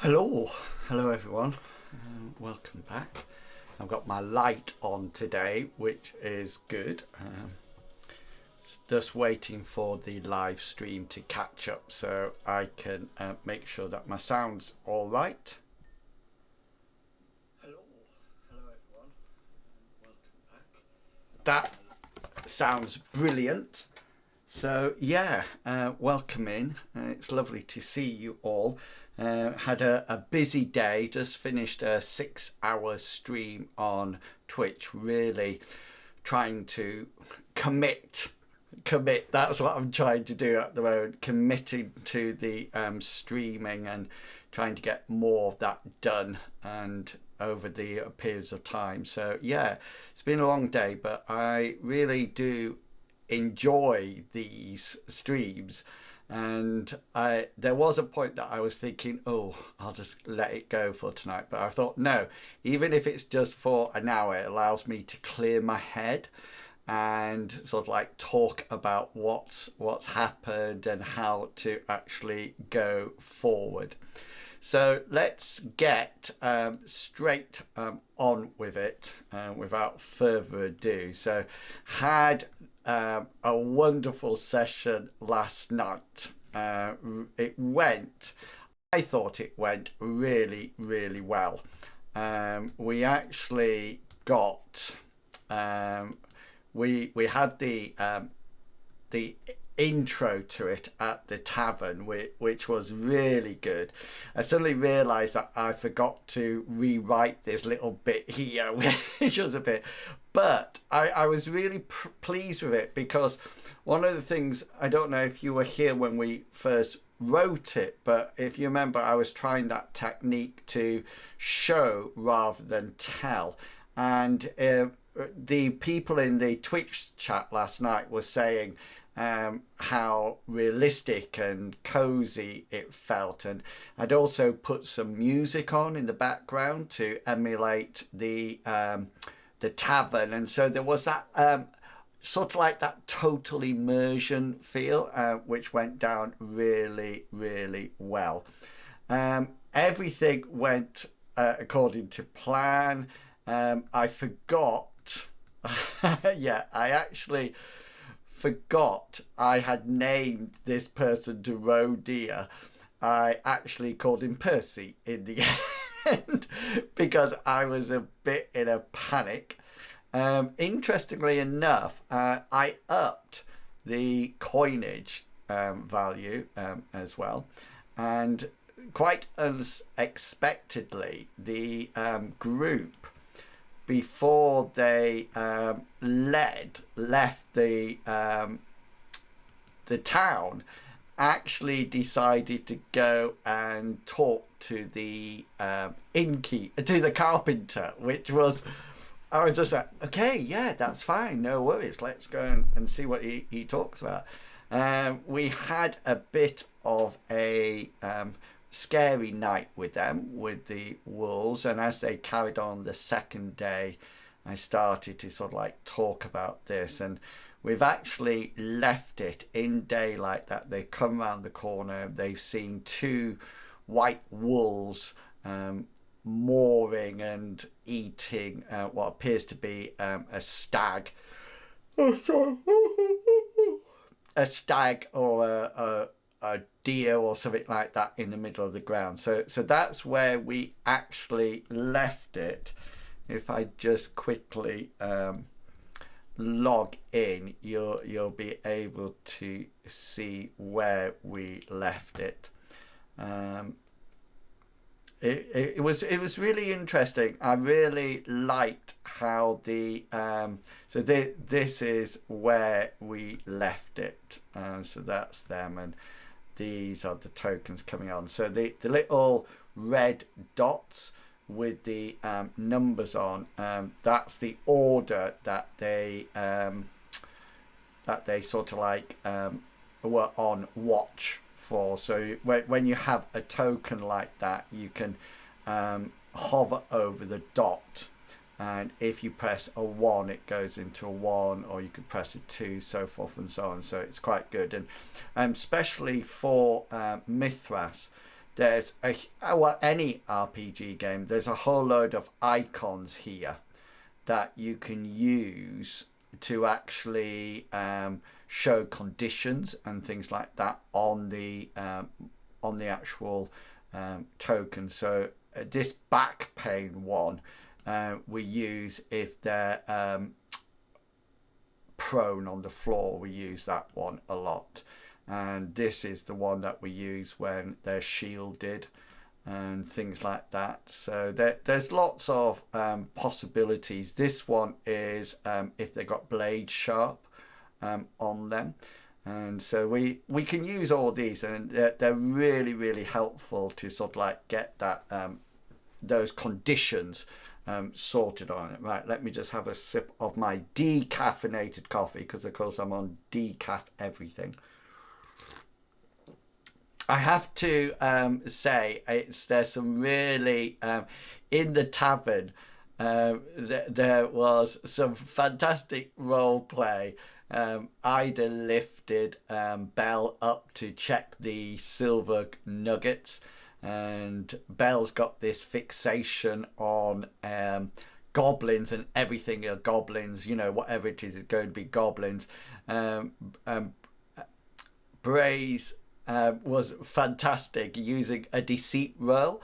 Hello everyone, welcome back. I've got my light on today, which is good. Just waiting for the live stream to catch up so I can make sure that my sound's all right. Hello everyone, welcome back. That sounds brilliant. So yeah, welcome in. It's lovely to see you all. Had a busy day, just finished a 6-hour stream on Twitch, really trying to commit, that's what I'm trying to do at the moment, committing to the streaming and trying to get more of that done and over the periods of time. So yeah, it's been a long day, but I really do enjoy these streams. And there was a point that I was thinking, oh, I'll just let it go for tonight, but I thought no, even if it's just for an hour, it allows me to clear my head and sort of like talk about what's happened and how to actually go forward. So let's get straight on with it without further ado. So had a wonderful session last night. I thought it went really, really well. We actually got, we had the intro to it at the tavern, which was really good. I suddenly realized that I forgot to rewrite this little bit here, which was a bit, but I was really pleased with it, because one of the things, I don't know if you were here when we first wrote it, but if you remember, I was trying that technique to show rather than tell, and the people in the Twitch chat last night were saying how realistic and cozy it felt, and I'd also put some music on in the background to emulate the tavern, and so there was that sort of like that total immersion feel, which went down really, really well. Everything went according to plan. I forgot yeah, I actually forgot I had named this person to Rroll20. I actually called him Percy in the end because I was a bit in a panic. Interestingly enough, I upped the coinage value as well, and quite unexpectedly, the group, before they left the town, actually decided to go and talk to the to the carpenter, which was, I was just like, okay, yeah, that's fine, no worries, let's go and see what he talks about. We had a bit of a scary night with them, with the wolves, and as they carried on the second day, I started to sort of like talk about this, and we've actually left it in daylight that they come around the corner, they've seen 2 white wolves mooring and eating what appears to be a stag. Oh, sorry. A stag or a deer or something like that in the middle of the ground. So that's where we actually left it. If I just quickly log in, you'll be able to see where we left it. It was really interesting. I really liked how the so this is where we left it. So that's them, and these are the tokens coming on. So the little red dots with the numbers on, that's the order that they sort of like were on watch for. So when you have a token like that, you can hover over the dot, and if you press a 1, it goes into a 1, or you could press a 2, so forth and so on. So it's quite good, and especially for Mithras, there's well, any RPG game, there's a whole load of icons here that you can use to actually show conditions and things like that on the actual token. So this back pain one we use if they're prone on the floor. We use that one a lot, and this is the one that we use when they're shielded and things like that. So there's lots of possibilities. This one is if they got blade sharp on them, and so we can use all these, and they're really helpful to sort of like get that those conditions sorted on it. Right, let me just have a sip of my decaffeinated coffee, because of course I'm on decaf everything. I have to say there's some really in the tavern there was some fantastic role play. Ida lifted Belle up to check the silver nuggets, and Belle's got this fixation on goblins, and everything are goblins, you know, whatever it is going to be goblins. Bray's was fantastic using a deceit roll.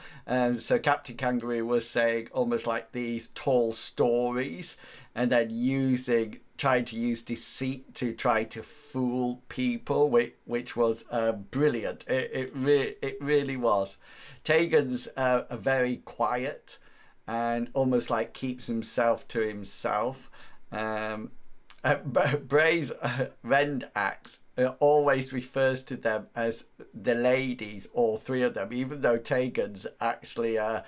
So Captain Kangaroo was saying almost like these tall stories, and then trying to use deceit to try to fool people, which was brilliant. It really was. Tegan's very quiet and almost like keeps himself to himself. Bray's Rend Axe always refers to them as the ladies, all three of them, even though Tegan's actually a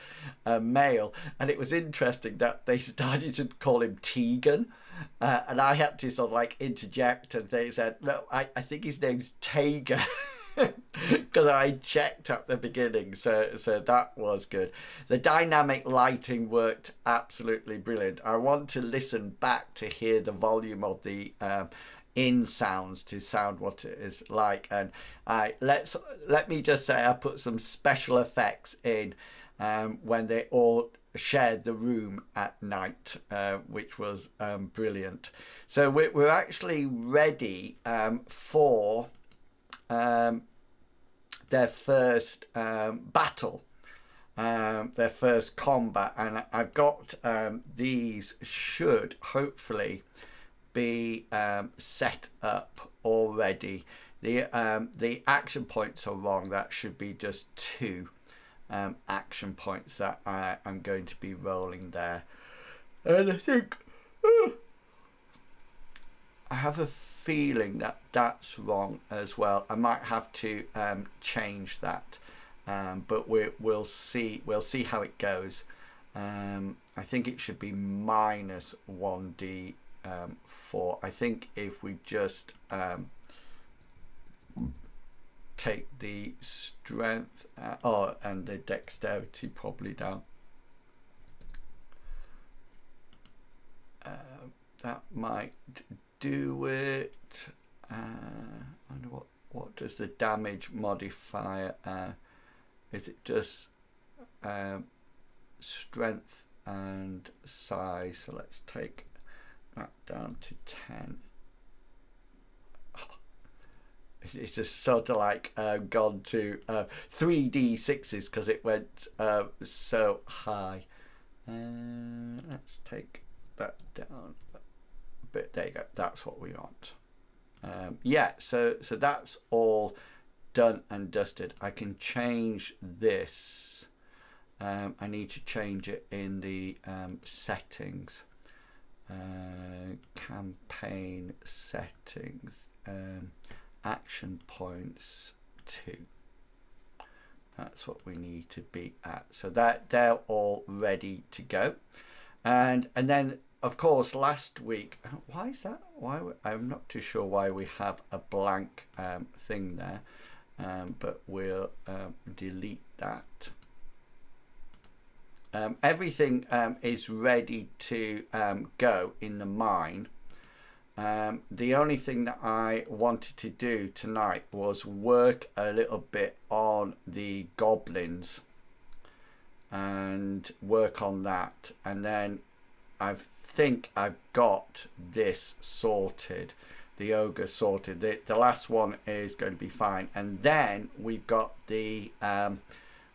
male. And it was interesting that they started to call him Tegan, and I had to sort of like interject, and they said, no, I think his name's Tegan. Because I checked at the beginning, so that was good. The dynamic lighting worked absolutely brilliant. I want to listen back to hear the volume of the in sounds to sound what it is like, and let me just say I put some special effects in when they all shared the room at night, which was brilliant. So we're actually ready for their first battle, their first combat, and I've got these should hopefully be set up already. The action points are wrong. That should be just 2 action points that I'm going to be rolling there, and I think I have a feeling that that's wrong as well. I might have to change that, but we'll see how it goes. I think it should be minus 1d4. I think if we just take the strength and the dexterity probably down, that might do it. I wonder what does the damage modifier? Is it just strength and size? So let's take that down to 10. It's just sort of like gone to 3d6s because it went so high. Let's take that down a bit. There you go. That's what we want. Yeah, so that's all done and dusted. I can change this. I need to change it in the settings. Campaign settings, action points 2. That's what we need to be at. So that they're all ready to go, and then of course last week, why is that? I'm not too sure why we have a blank thing there, but we'll delete that. Everything is ready to go in the mine. The only thing that I wanted to do tonight was work a little bit on the goblins and work on that, and then I think I've got this sorted, the ogre sorted. The last one is going to be fine, and then we've got the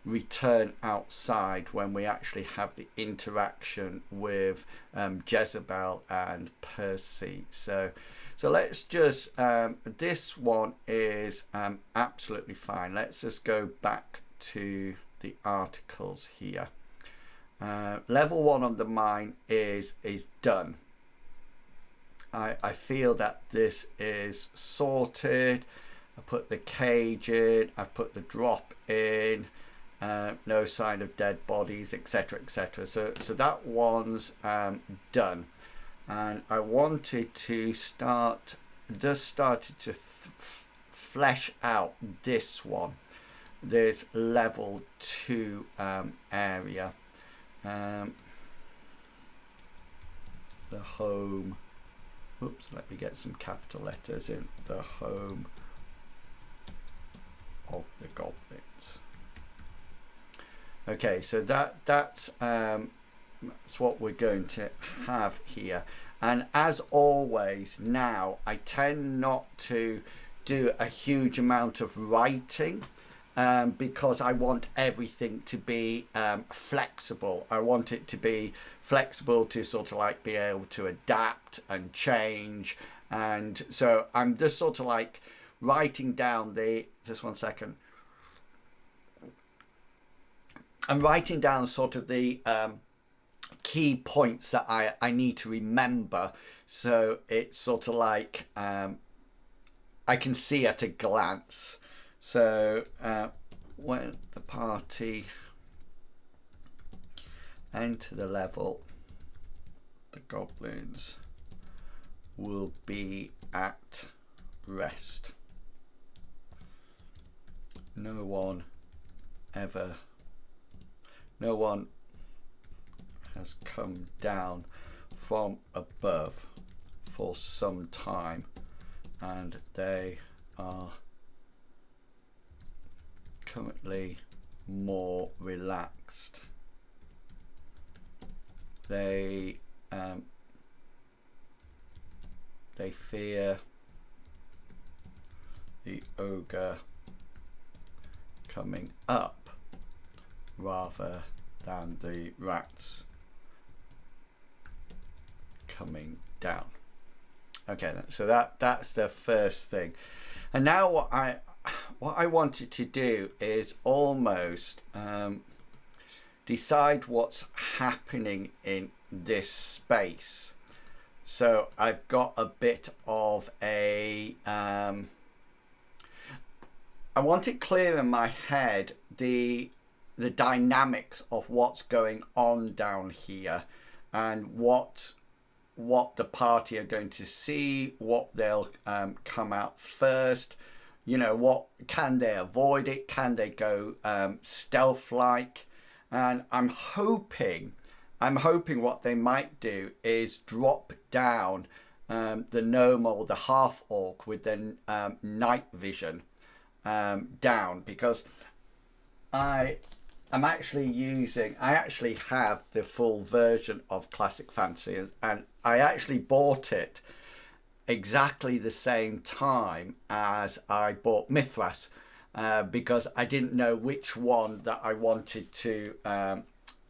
return outside when we actually have the interaction with Jezebel and Percy. So let's just this one is absolutely fine. Let's just go back to the articles here. Level 1 on the mine is done. I feel that this is sorted. I put the cage in, I've put the drop in, no sign of dead bodies, etc, etc. So that one's done, and I wanted to started to flesh out this one, this level 2 area, the home. Oops, let me get some capital letters in. The home of the goblins. Okay, so that's what we're going to have here. And as always, now I tend not to do a huge amount of writing because I want everything to be flexible. I want it to be flexible to sort of like be able to adapt and change. And so I'm just sort of like writing down just one second. I'm writing down sort of the key points that I need to remember, so it's sort of like I can see at a glance. So when the party enter the level, the goblins will be at rest. No one has come down from above for some time, and they are currently more relaxed. They fear the ogre coming up rather than the rats coming down. Okay, so that's the first thing. And now what I wanted to do is almost decide what's happening in this space. So I've got a bit of a I want it clear in my head the dynamics of what's going on down here, and what the party are going to see, what they'll come out first. You know, what can they avoid it? Can they go stealth like? And I'm hoping what they might do is drop down the gnome or the half orc with their night vision down, because I actually have the full version of Classic Fantasy, and I actually bought it exactly the same time as I bought Mithras, because I didn't know which one that I wanted to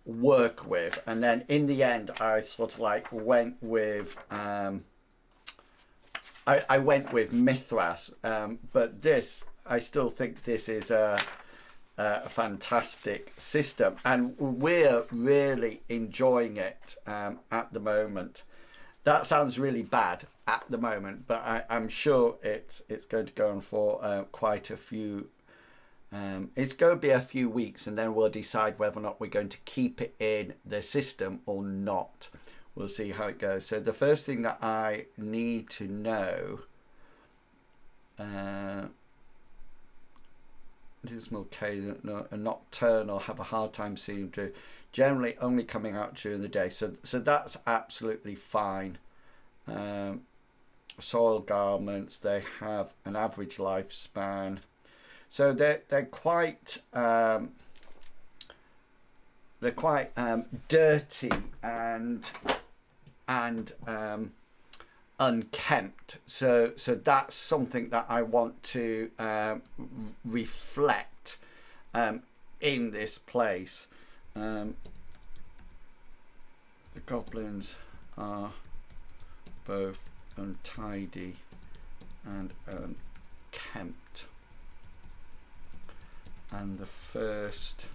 work with. And then in the end I sort of like went with I went with Mithras, but this, I still think this is a fantastic system, and we're really enjoying it at the moment. That sounds really bad at the moment, but I'm sure it's going to go on for quite a few. It's going to be a few weeks, and then we'll decide whether or not we're going to keep it in the system or not. We'll see how it goes. So the first thing that I need to know, dismal cadence, a nocturnal, have a hard time seeing to, generally only coming out during the day. So that's absolutely fine. soil garments. They have an average lifespan, so they're quite dirty and unkempt. So that's something that I want to reflect in this place. The goblins are both untidy and unkempt, and the first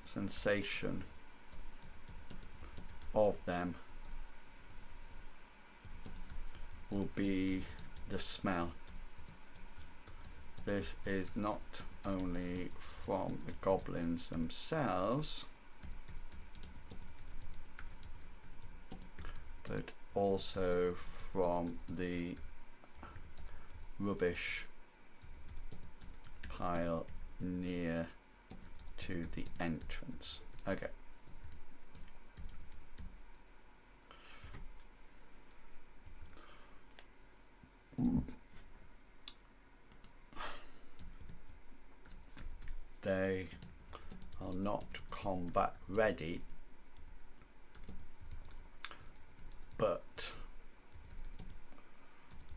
sensation of them will be the smell. This is not only from the goblins themselves, but also from the rubbish pile near to the entrance. Okay. They are not combat ready, but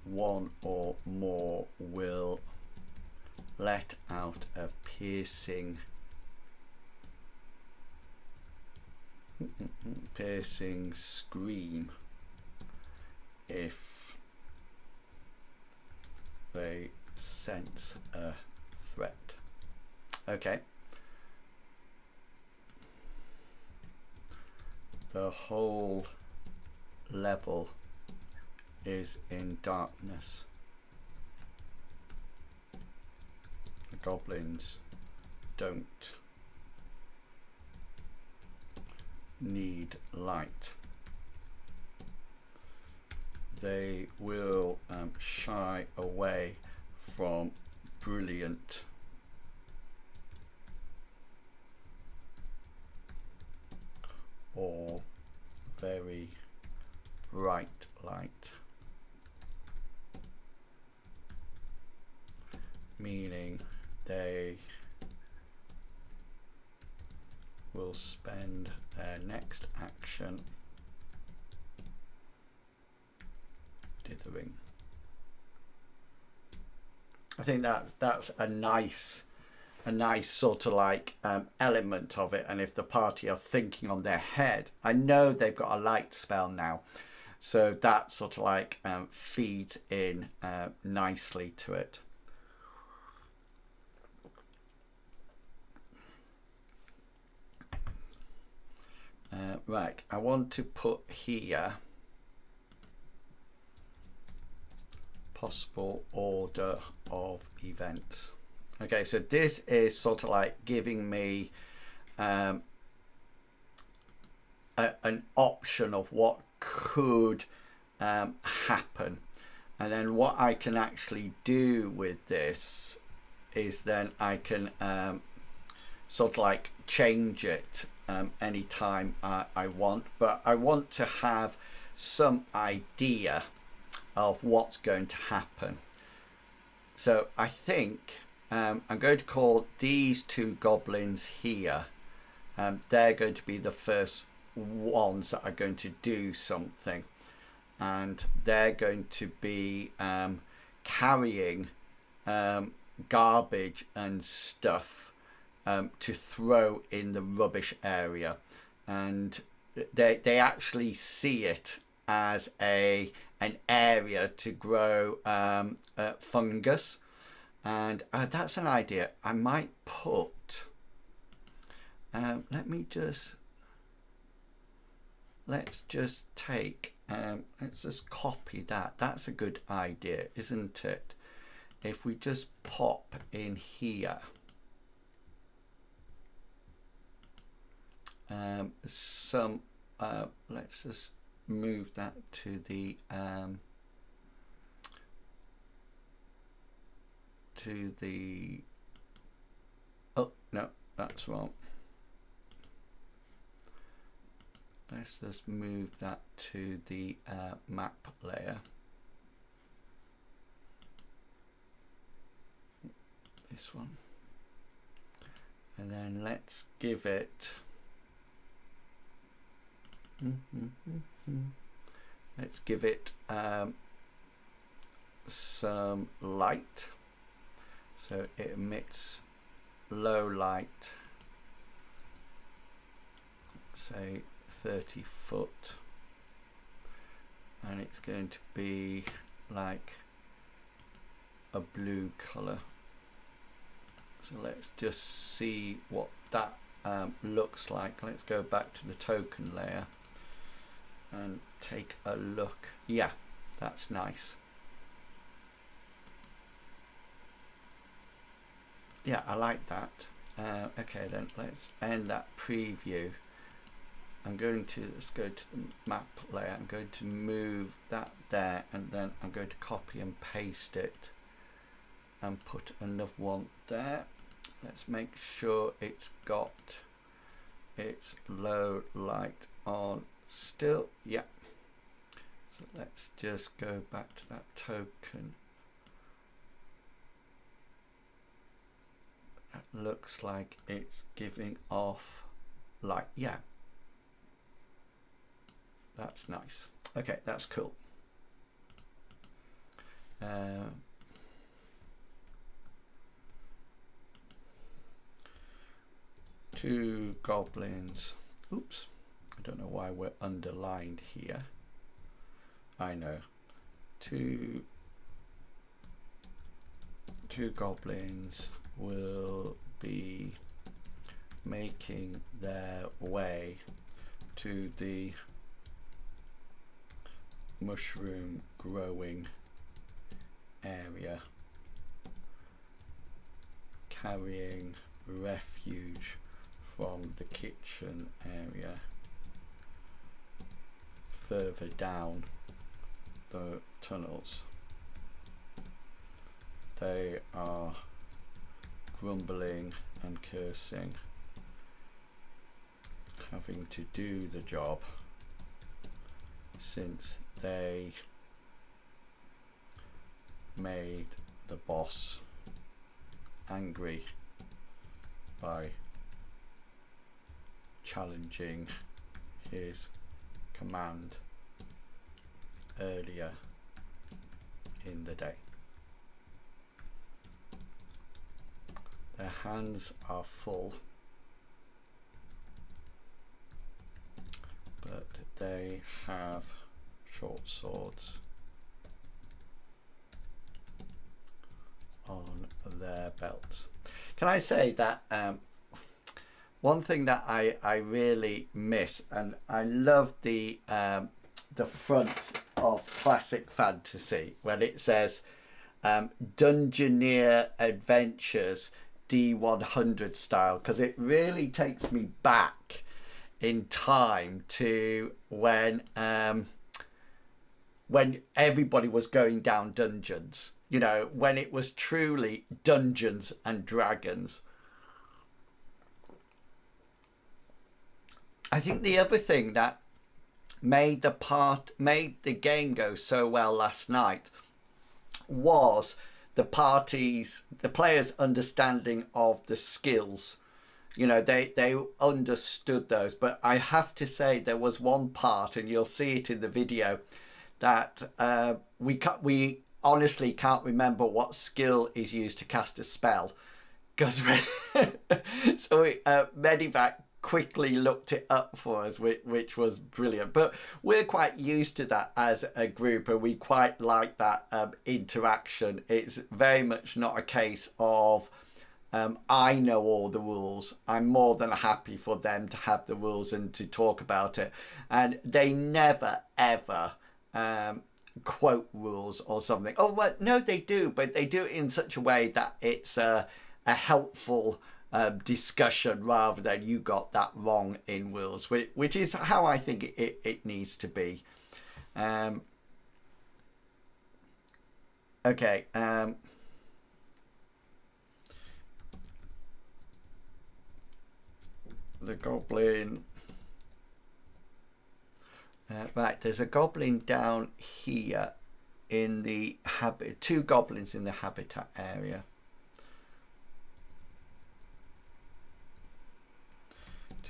one or more will let out a piercing scream if they sense a threat. Okay. The whole level is in darkness. The goblins don't need light. They will shy away from brilliant or very bright light, meaning they will spend their next action dithering. I think that's a nice sort of like element of it. And if the party are thinking on their head, I know they've got a light spell now, so that sort of like feeds in nicely to it. Right, I want to put here possible order of events. Okay, so this is sort of like giving me an option of what could happen, and then what I can actually do with this is then I can sort of like change it anytime I want, but I want to have some idea of what's going to happen. So I think I'm going to call these two goblins here. They're going to be the first ones that are going to do something, and they're going to be carrying garbage and stuff to throw in the rubbish area, and they actually see it as an area to grow fungus, and that's an idea. I might put let's just take let's just copy that. That's a good idea, isn't it? If we just pop in here some let's just move that to the oh no, that's wrong. let's just move that to the map layer. This one. And then let's give it let's give it some light, so it emits low light, say 30 foot, and it's going to be like a blue color. So let's just see what that looks like. Let's go back to the token layer and take a look. Yeah, that's nice. Yeah, I like that. Okay, then let's end that preview. I'm going to, let's go to the map layer. I'm going to move that there, and then I'm going to copy and paste it and put another one there. Let's make sure it's got its low light on still. Yeah. So let's just go back to that token. That looks like it's giving off light. Yeah. That's nice. Okay, that's cool. Two goblins. Oops. I don't know why we're underlined here. I know. Two goblins will be making their way to the mushroom growing area, carrying refuge from the kitchen area further down the tunnels. They are grumbling and cursing, having to do the job since they made the boss angry by challenging his command earlier in the day. Their hands are full, but they have short swords on their belts. Can I say that one thing that I really miss, and I love the front of Classic Fantasy when it says Dungeoneer Adventures D100 style, because it really takes me back in time to when everybody was going down dungeons, you know, when it was truly Dungeons and Dragons. I think the other thing that made the game go so well last night was the players' understanding of the skills. You know, they understood those. But I have to say there was one part, and you'll see it in the video, that we honestly can't remember what skill is used to cast a spell, because so Medivac quickly looked it up for us, which was brilliant. But we're quite used to that as a group, and we quite like that interaction. It's very much not a case of I know all the rules. I'm more than happy for them to have the rules and to talk about it, and they never ever quote rules or something. Oh well, no, they do, but they do it in such a way that it's a helpful discussion rather than you got that wrong in rules, which is how I think it needs to be. Okay. The goblin Right, there's a goblin down here in the habit. 2 goblins in the habitat area.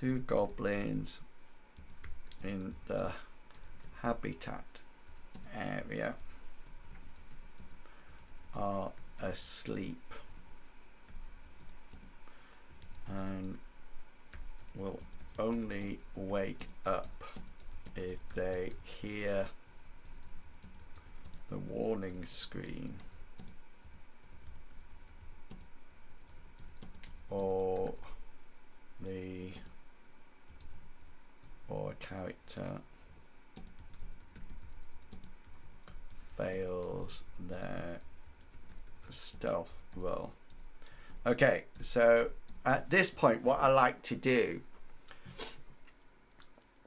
2 goblins in the habitat area are asleep and will only wake up if they hear the warning screen or a character fails their stealth roll. Okay, so at this point what I like to do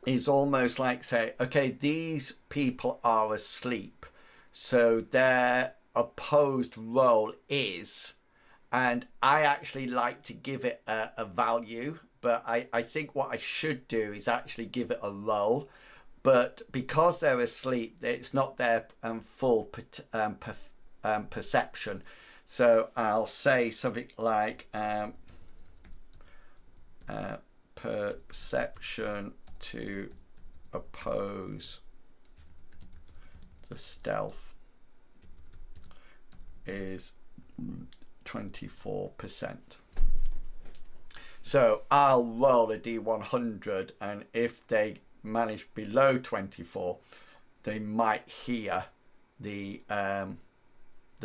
is almost like say, okay, these people are asleep, so their opposed role is, and I actually like to give it a value, but I think what I should do is actually give it a roll. But because they're asleep, it's not their full perception. So I'll say something like perception to oppose the stealth is 24%. So I'll roll a d100, and if they manage below 24, they might hear the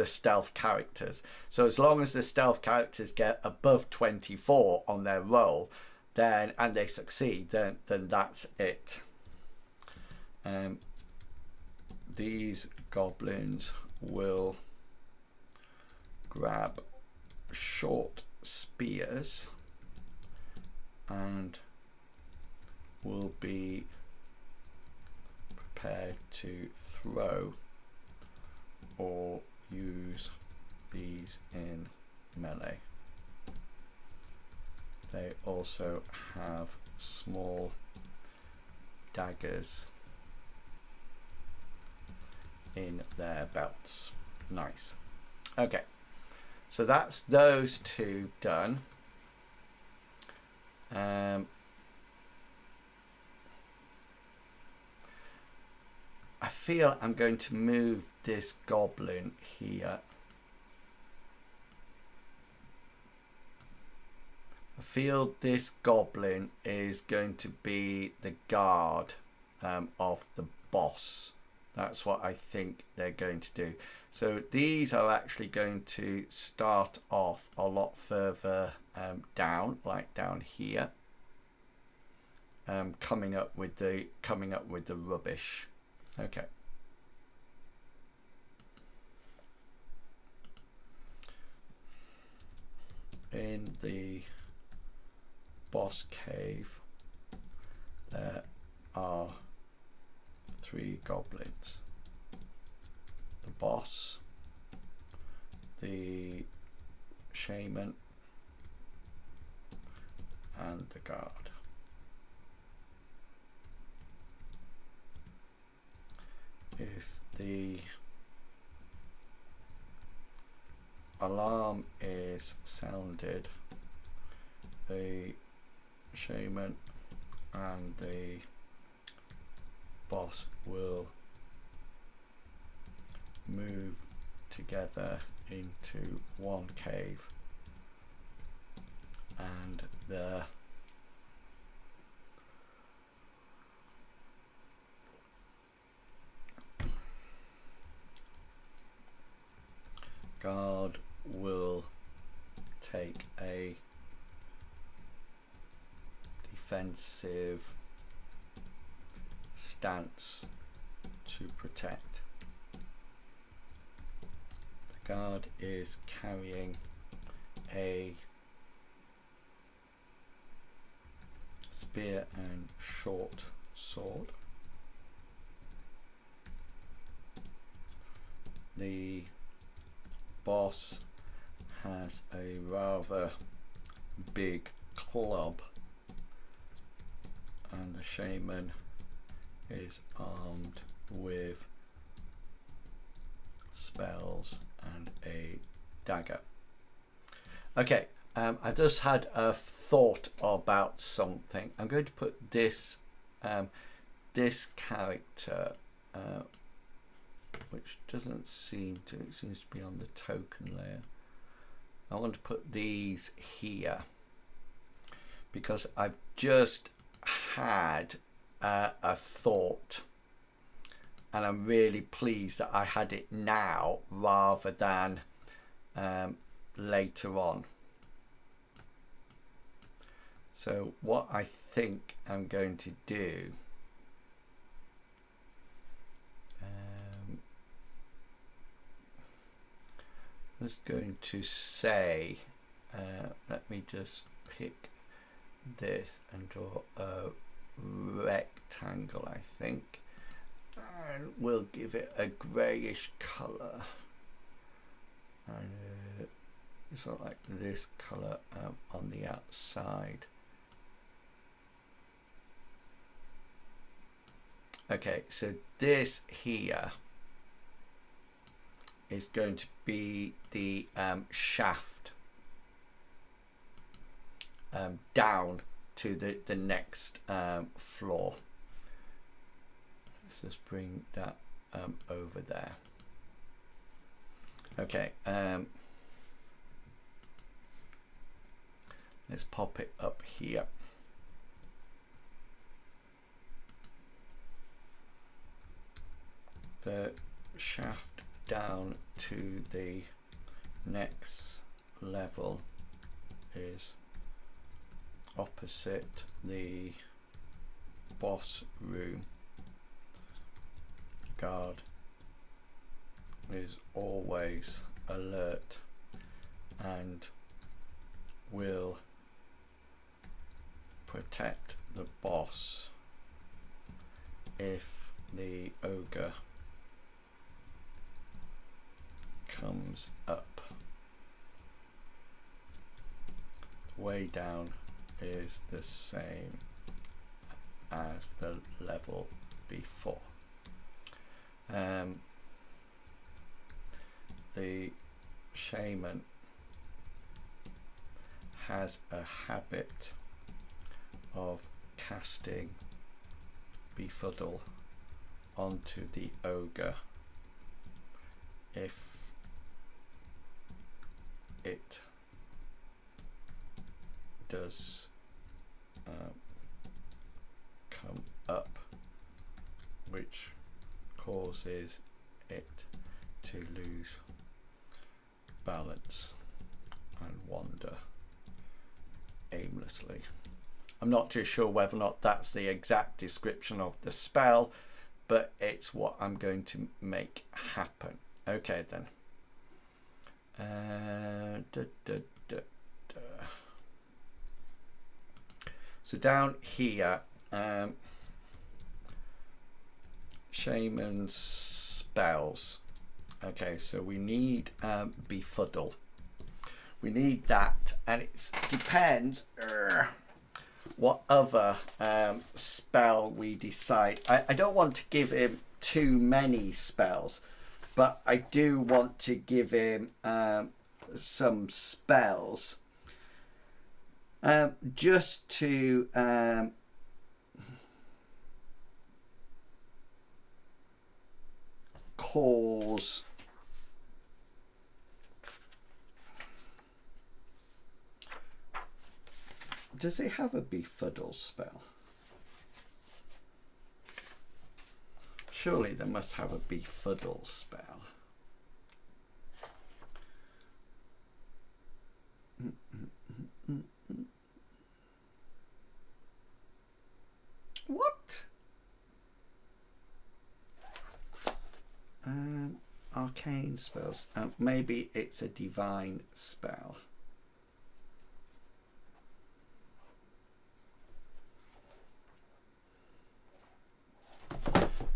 stealth characters. So as long as the stealth characters get above 24 on their roll, then and they succeed, then that's it. These goblins will grab short spears and will be prepared to throw or use these in melee. They also have small daggers in their belts. Nice. Okay, so that's those 2 done. I feel I'm going to move this goblin here. I feel this goblin is going to be the guard of the boss. That's what I think they're going to do. So these are actually going to start off a lot further down, like down here, coming up with the rubbish. Okay. In the boss cave, there are 3 goblins. The boss, the shaman, and the guard. If the alarm is sounded, the shaman and the boss will move together into one cave, and the guard will take a defensive stance to protect. The guard is carrying a spear and short sword. The boss has a rather big club, and the shaman is armed with spells and a dagger. Okay, I just had a thought about something. I'm going to put this this character, which doesn't seem to, it seems to be on the token layer. I want to put these here because I've just had a thought, and I'm really pleased that I had it now rather than later on. So what I think I'm going to do, I'm just going to say, let me just pick this and draw a rectangle, I think, and we'll give it a greyish colour, and it's not like this colour on the outside. Okay, so this here is going to be the shaft down to the next floor. Let's just bring that over there. Okay, let's pop it up here. The shaft down to the next level is opposite the boss room. Guard is always alert and will protect the boss if the ogre comes up. Way down is the same as the level before. The shaman has a habit of casting befuddle onto the ogre if it does come up, which causes it to lose balance and wander aimlessly. I'm not too sure whether or not that's the exact description of the spell, but it's what I'm going to make happen. Okay then. So down here, shaman's spells. Okay, so we need befuddle. We need that, and it depends what other spell we decide. I don't want to give him too many spells, but I do want to give him some spells just to cause does he have a befuddle spell? Surely they must have a befuddle spell. What? Arcane spells. Maybe it's a divine spell.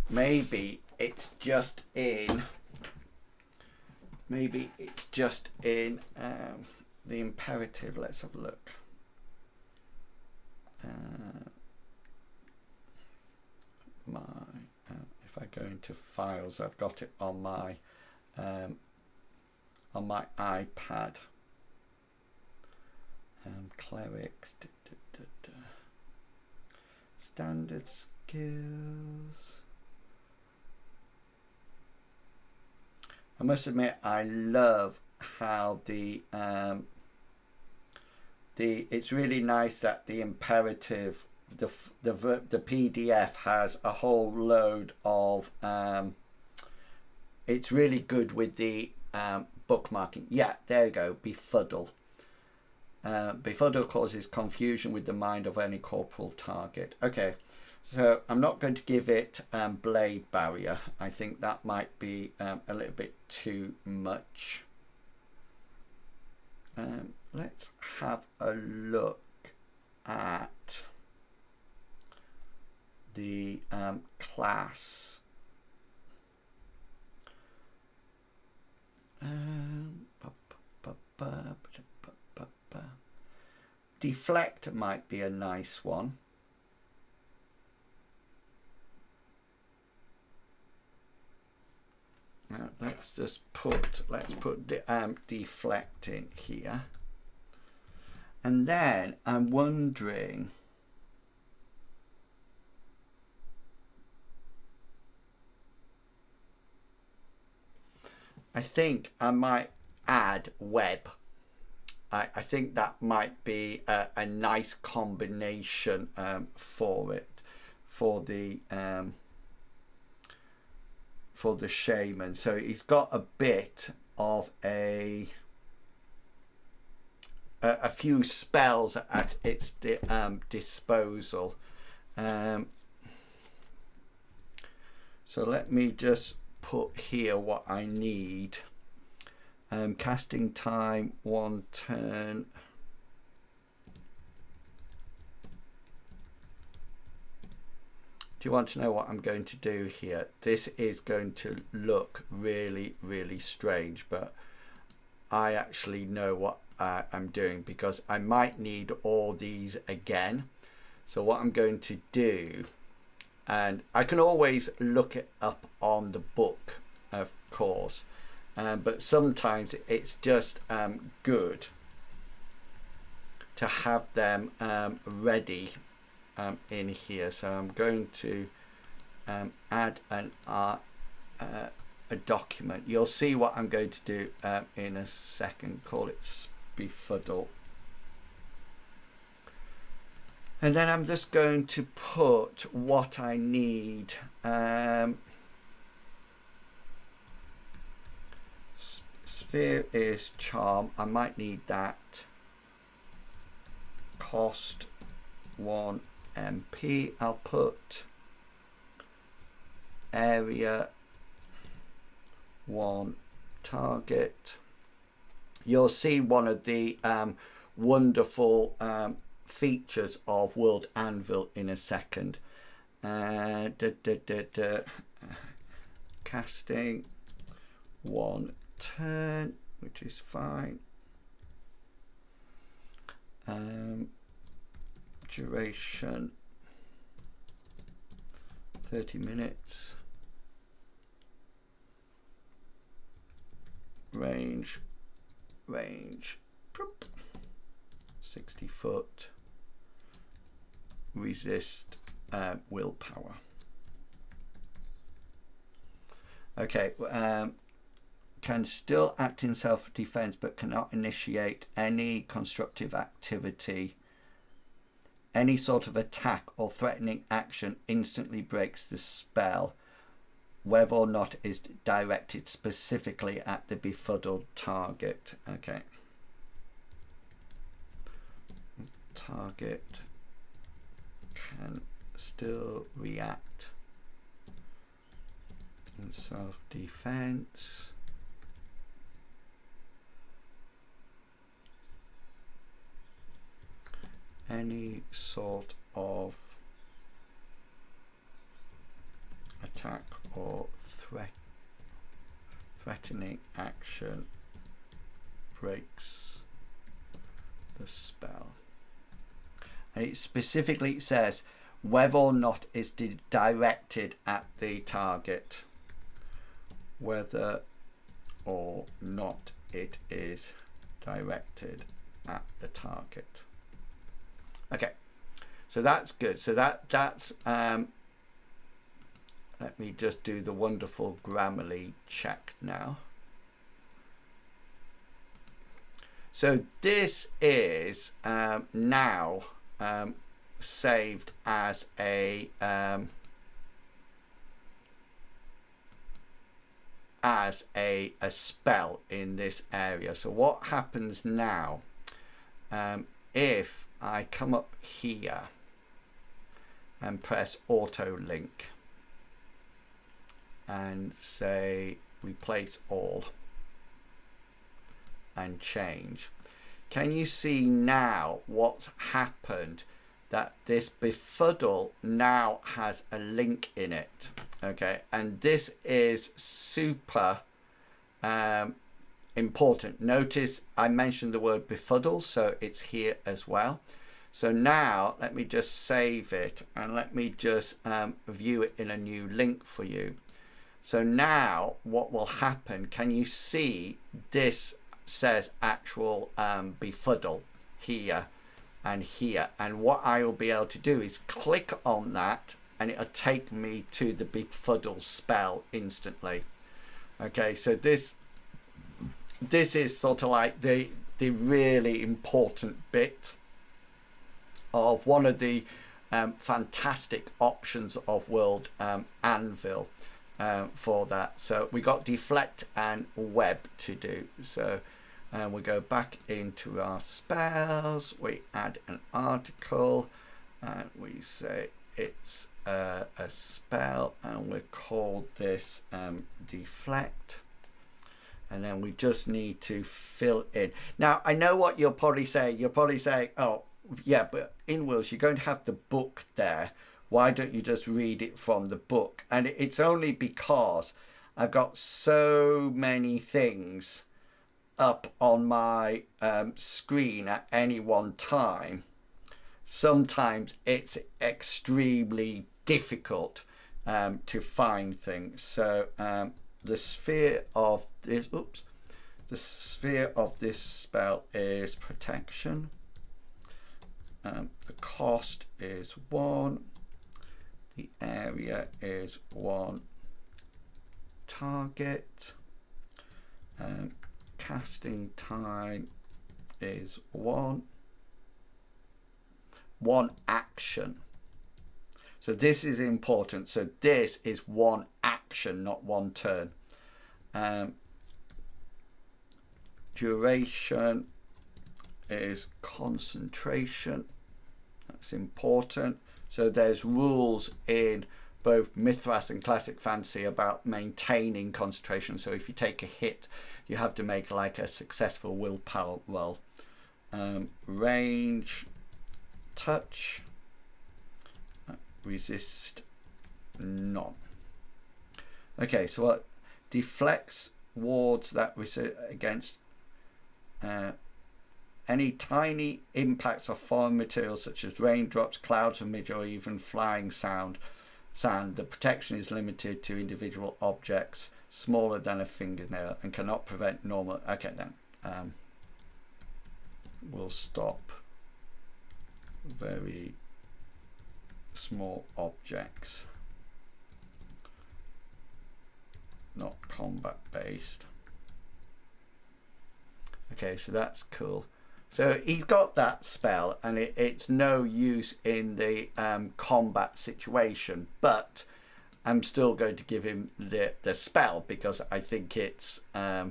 Maybe it's just in. Maybe it's just in the imperative. Let's have a look. My go into files, I've got it on my iPad. Clerics, standard skills. I must admit, I love how it's really nice that the imperative, the PDF has a whole load of it's really good with the bookmarking. Yeah, there you go. Befuddle. Befuddle causes confusion with the mind of any corporal target. Okay, so I'm not going to give it blade barrier. I think that might be a little bit too much. Let's have a look at the class. Deflect might be a nice one. Now let's put deflect in here. And then I'm wondering, I think I might add web. I think that might be a nice combination for it, for the shaman. So he's got a bit of a few spells at its disposal. So let me just put here what I need. Casting time 1 turn. Do you want to know what I'm going to do here? This is going to look really, really strange, but I actually know what I'm doing, because I might need all these again. So what I'm going to do, and I can always look it up on the book, of course, but sometimes it's just good to have them ready in here. So I'm going to add a document. You'll see what I'm going to do in a second. Call it befuddle. And then I'm just going to put what I need. Sphere is charm. I might need that. Cost 1 MP. I'll put area 1 target. You'll see one of the wonderful features of World Anvil in a second. Casting 1 turn, which is fine. Duration 30 minutes. Range 60 foot. Resist willpower. Okay, can still act in self-defense but cannot initiate any constructive activity. Any sort of attack or threatening action instantly breaks the spell, whether or not is directed specifically at the befuddled target. Okay. Target can still react in self-defense. Any sort of attack or threatening action breaks the spell. And it specifically says whether or not it's directed at the target. Whether or not it is directed at the target. Okay, so that's good. So that's let me just do the wonderful Grammarly check now. So this is now saved as a spell in this area. So what happens now, if I come up here and press auto link and say replace all and change, can you see now what's happened? That this befuddle now has a link in it. Okay, and this is super important. Notice I mentioned the word befuddle, so it's here as well. So now let me just save it and let me just view it in a new link for you. So now what will happen, can you see this says actual befuddle here and here, and what I will be able to do is click on that and it'll take me to the befuddle spell instantly. Okay, so this is sort of like the really important bit of one of the fantastic options of World Anvil for that. So we got deflect and web to do. So we go back into our spells, we add an article and we say it's a spell and we call this deflect, and then we just need to fill in. Now I know what you'll probably say. You'll probably say, oh yeah, but inwils, you're going to have the book there. Why don't you just read it from the book? And it's only because I've got so many things up on my screen at any one time. Sometimes it's extremely difficult to find things. So the sphere of this, the sphere of this spell is protection. The cost is 1. The area is 1 target. Casting time is 1 action. So this is important. So this is 1 action, not 1 turn. Duration is concentration. That's important. So there's rules in both Mythras and Classic Fantasy about maintaining concentration. So if you take a hit, you have to make like a successful willpower roll. Range, touch, resist, none. Okay, so what deflects wards that against any tiny impacts of foreign materials such as raindrops, clouds, or mid or even flying sand. The protection is limited to individual objects smaller than a fingernail and cannot prevent normal. Okay, then we'll stop very small objects, not combat based. Okay, so that's cool. So he's got that spell and it's no use in the combat situation, but I'm still going to give him the spell because I think it's I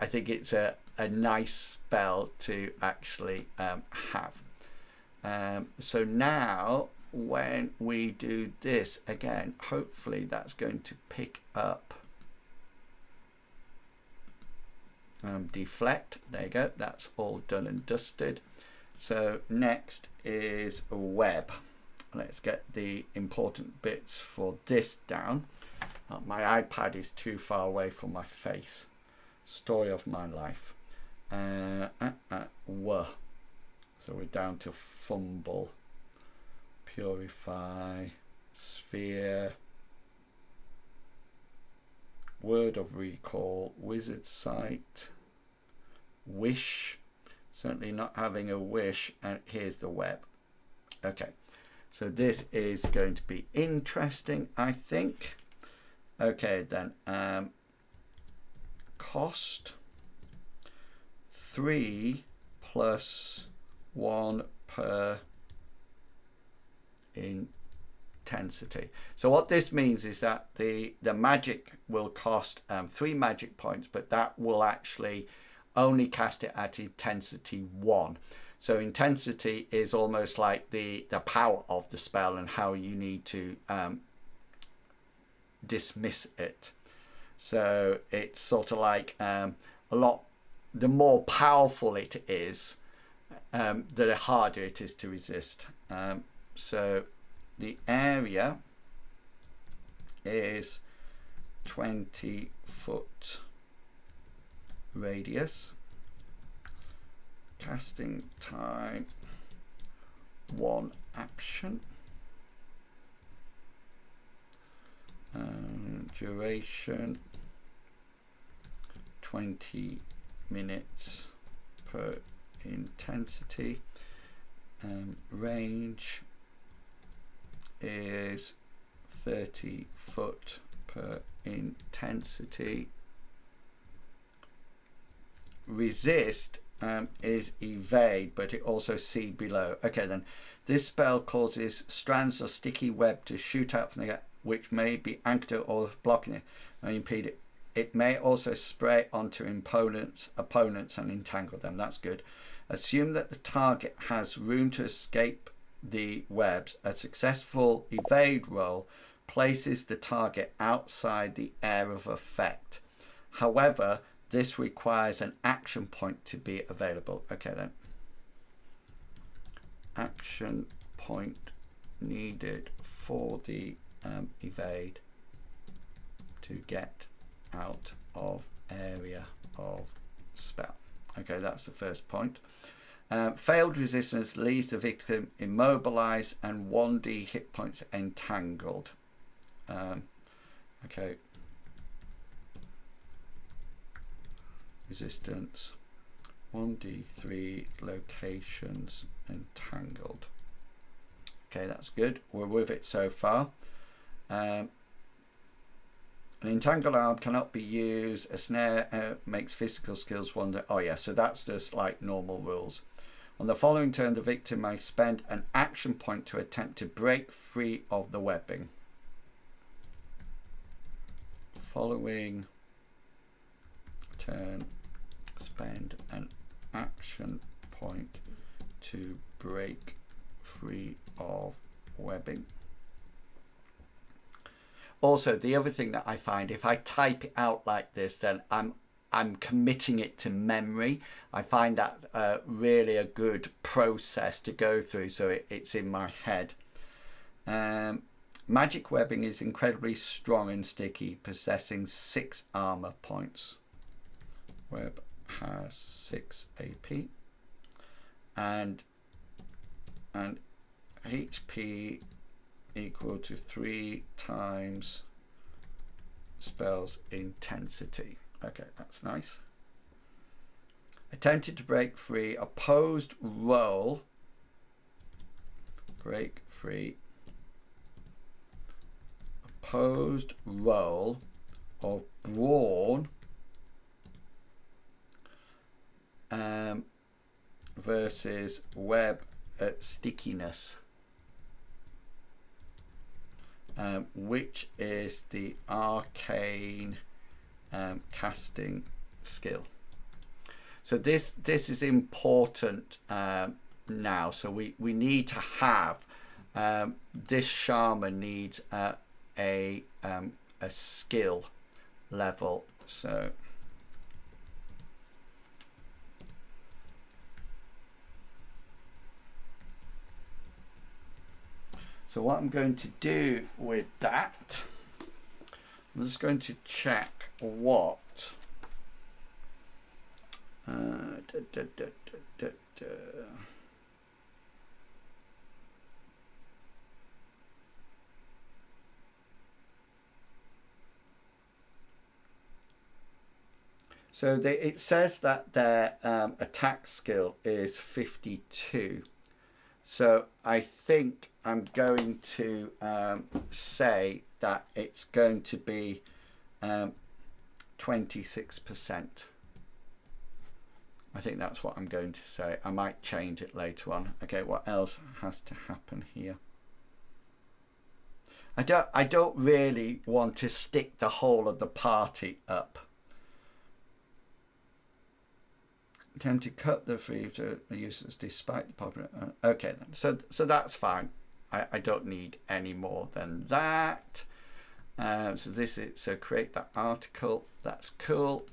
think it's a nice spell to actually have. So now when we do this again, hopefully that's going to pick up deflect. There you go, that's all done and dusted. So next is web. Let's get the important bits for this down. My iPad is too far away from my face. Story of my life. So we're down to fumble purify, sphere, word of recall, wizard sight, wish. Certainly not having a wish, and here's the web. Okay, so this is going to be interesting, I think. Okay, then cost 3 plus 1 per intensity. So what this means is that the magic will cost 3 magic points, but that will actually only cast it at intensity 1. So intensity is almost like the power of the spell and how you need to dismiss it. So it's sort of like the more powerful it is, the harder it is to resist. So the area is 20-foot radius. Casting time 1 action. Duration 20 minutes per intensity. Range is 30 foot per intensity. Resist is evade, but it also see below. Okay, then this spell causes strands of sticky web to shoot out from the gap, which may be anchored or blocking it and impede it. It may also spray onto opponents and entangle them. That's good. Assume that the target has room to escape the webs. A successful evade roll places the target outside the area of effect. However, this requires an action point to be available. Okay then. Action point needed for the evade to get out of area of spell. Okay, that's the first point. Failed resistance leaves the victim immobilized and 1d hit points entangled. Okay. Resistance 1d3 locations entangled. Okay, that's good. We're with it so far. An entangled arm cannot be used. A snare makes physical skills wonder. Oh yeah, so that's just like normal rules. On the following turn, the victim may spend an action point to attempt to break free of the webbing. Following turn, spend an action point to break free of webbing. Also, the other thing that I find, if I type it out like this, then I'm committing it to memory. I find that really a good process to go through, so it's in my head. Magic webbing is incredibly strong and sticky, possessing 6 armor points. Web has 6 AP and HP equal to 3 times spell's intensity. Okay, that's nice. Attempted to break free. Opposed roll. Break free. Opposed roll of brawn versus web stickiness, which is the arcane casting skill. So this is important now. So we need to have this shaman needs a skill level. So what I'm going to do with that, I'm just going to check what So it says that their attack skill is 52. So I think I'm going to say that it's going to be 26%. I think that's what I'm going to say. I might change it later on. Okay, what else has to happen here? I don't really want to stick the whole of the party up. Attempt to cut the free to users despite the popular. Okay, then. So that's fine. I don't need any more than that. So this is, so create that article. That's cool.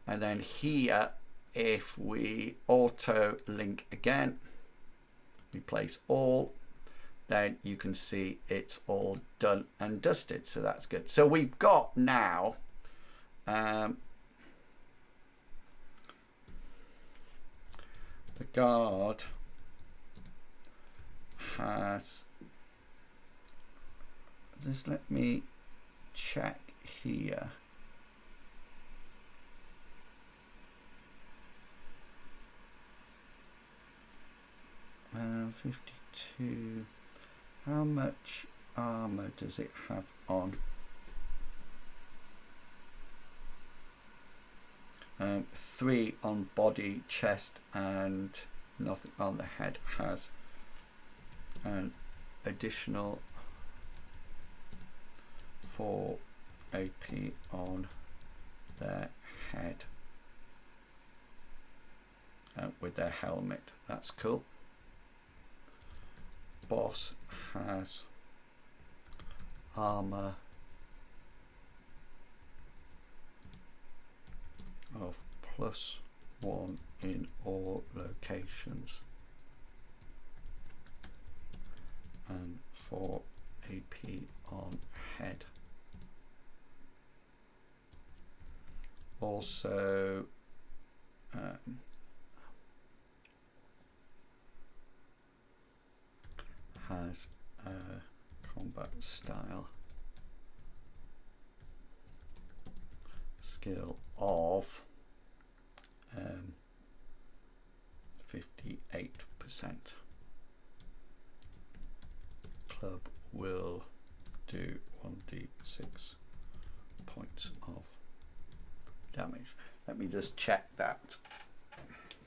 And then here, if we auto link again, replace all, then you can see it's all done and dusted. So that's good. So we've got now the guard has, just let me check here. Uh, 52. How much armor does it have on? 3 on body, chest, and nothing on the head. Has an additional 4 AP on their head with their helmet. That's cool. Boss has armor of +1 in all locations and 4 AP on head. Also has a combat style skill of 58%. Club will do 1d6 points of damage. Let me just check that.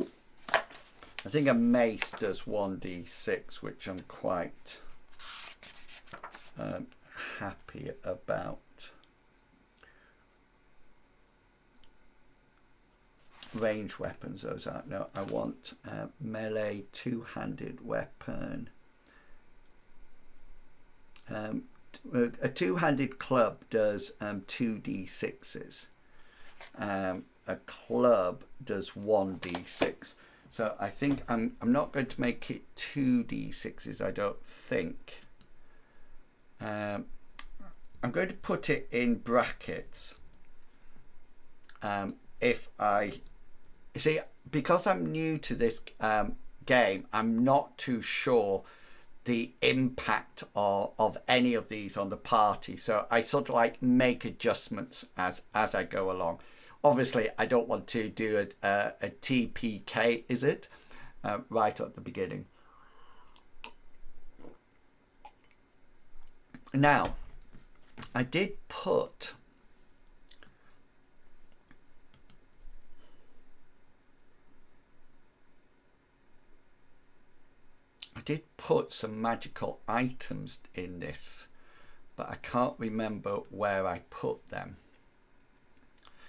I think a mace does 1d6, which I'm quite happy about. Range weapons, those are. No, I want melee two-handed weapon. A two-handed club does 2d6s. A club does 1d6. So I think I'm not going to make it 2d6s, I don't think. I'm going to put it in brackets. If I see, because I'm new to this game, I'm not too sure the impact of any of these on the party. So I sort of like make adjustments as I go along. Obviously, I don't want to do a TPK, is it? Right at the beginning. Now, I did put some magical items in this, but I can't remember where I put them.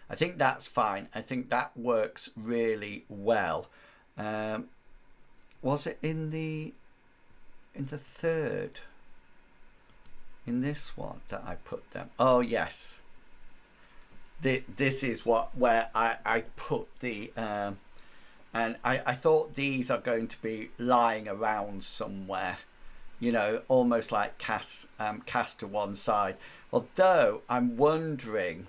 I think that's fine. I think that works really well. Was it in the third? In this one that I put them? Oh yes. This is where I put the and I thought these are going to be lying around somewhere, you know, almost like cast to one side. Although I'm wondering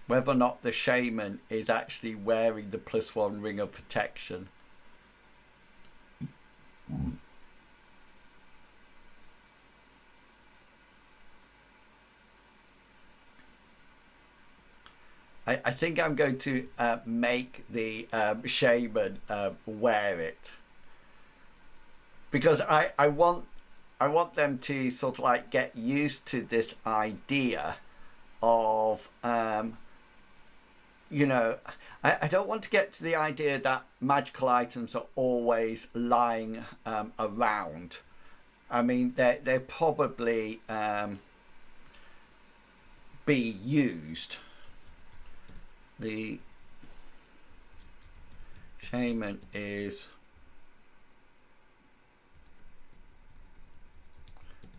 whether or not the shaman is actually wearing the +1 ring of protection. I think I'm going to make the shaman wear it, because I want them to sort of like get used to this idea of you know, I don't want to get to the idea that magical items are always lying around. I mean, they're probably be used. The shaman is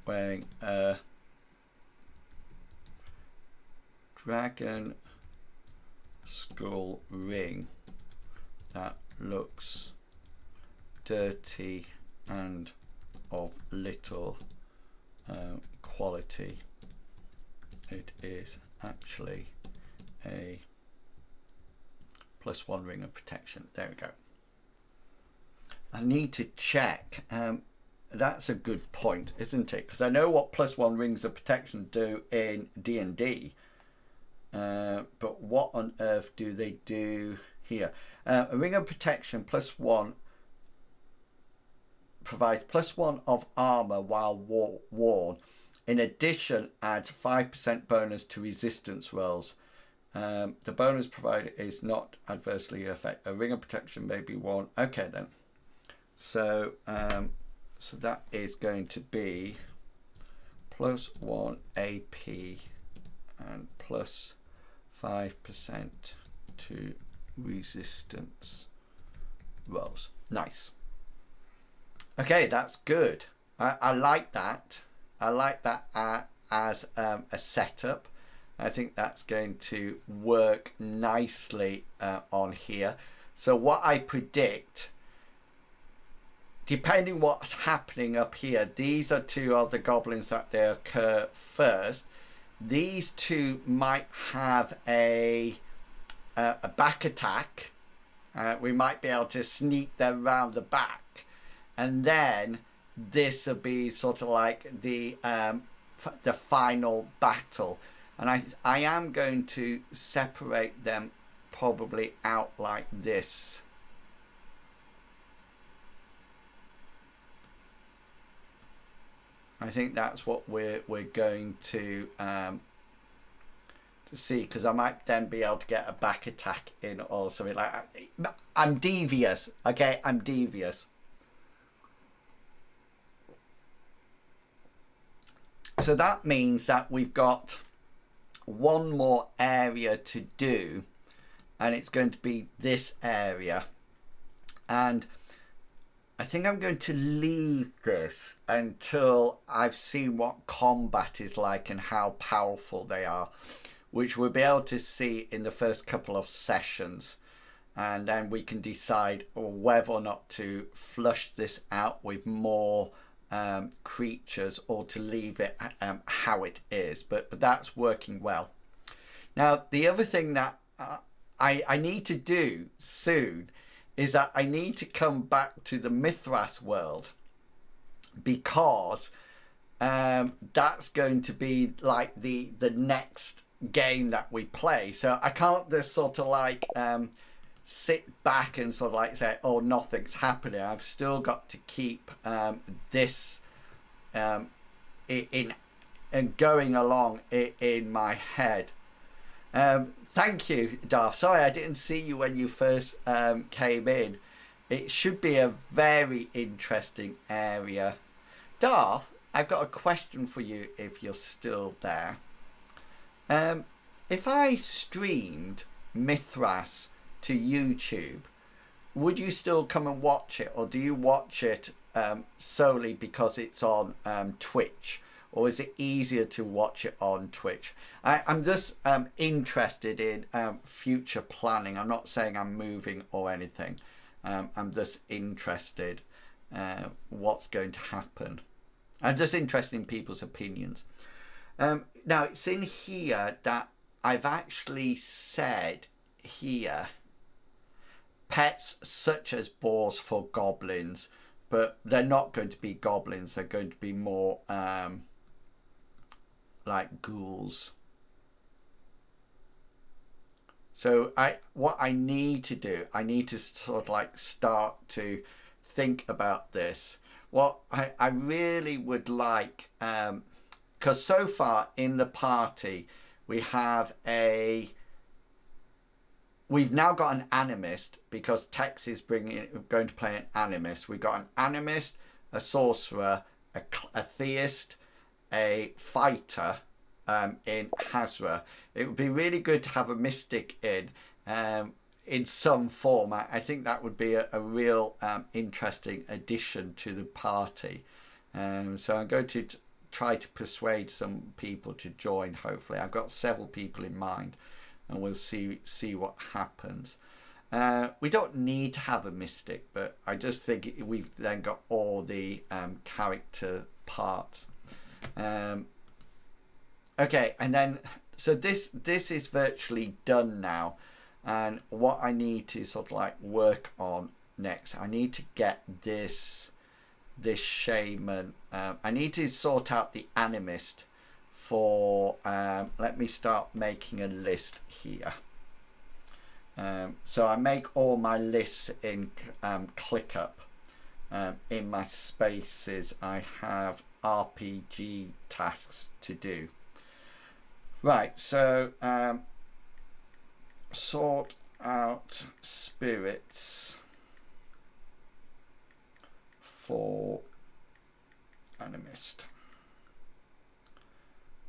wearing a dragon skull ring that looks dirty and of little quality. It is actually a +1 ring of protection. There we go. I need to check. That's a good point, isn't it? Because I know what +1 rings of protection do in D&D. But what on earth do they do here? A ring of protection +1 provides +1 of armor while worn. In addition, adds 5% bonus to resistance rolls. The bonus provided is not adversely affect. A ring of protection may be worn. Okay then. So so that is going to be +1 AP and +5% to resistance rolls. Nice. Okay, that's good. I like that. I like that as a setup. I think that's going to work nicely on here. So what I predict, depending what's happening up here, these are two other goblins that they occur first. These two might have a back attack. We might be able to sneak them round the back, and then this will be sort of like the final battle. And I am going to separate them probably out like this. I think that's what we're going to see, because I might then be able to get a back attack in or something like that. I'm devious, okay? I'm devious. So that means that we've got one more area to do, and it's going to be this area. And I think I'm going to leave this until I've seen what combat is like and how powerful they are, which we'll be able to see in the first couple of sessions. And then we can decide whether or not to flush this out with more creatures or to leave it how it is. But that's working well. Now, the other thing that I need to do soon is that I need to come back to the Mithras world, because that's going to be like the next game that we play. So I can't just sort of like sit back and sort of like say, oh, nothing's happening. I've still got to keep this in and going along in my head. Thank you, Darth. Sorry, I didn't see you when you first came in. It should be a very interesting area. Darth, I've got a question for you if you're still there. If I streamed Mithras to YouTube, would you still come and watch it, or do you watch it solely because it's on Twitch? Or is it easier to watch it on Twitch? I'm just interested in future planning. I'm not saying I'm moving or anything. I'm just interested what's going to happen. I'm just interested in people's opinions. Now, it's in here that I've actually said here, pets such as boars for goblins, but they're not going to be goblins. They're going to be more like ghouls. So what I need to do, I need to sort of like start to think about this. What I really would like, because so far in the party we have we've now got an animist, because Tex is going to play an animist. We've got an animist, a sorcerer, a theist, a fighter in Hazra. It would be really good to have a mystic in some form. I think that would be a real interesting addition to the party. So I'm going to try to persuade some people to join. Hopefully, I've got several people in mind, and we'll see what happens. We don't need to have a mystic, but I just think we've then got all the character parts. Okay, and then so this is virtually done now, and what I need to sort of like work on next, I need to get this shaman. I need to sort out the animist for let me start making a list here. So I make all my lists in ClickUp. In my spaces I have RPG tasks to do. Right, so sort out spirits for animist.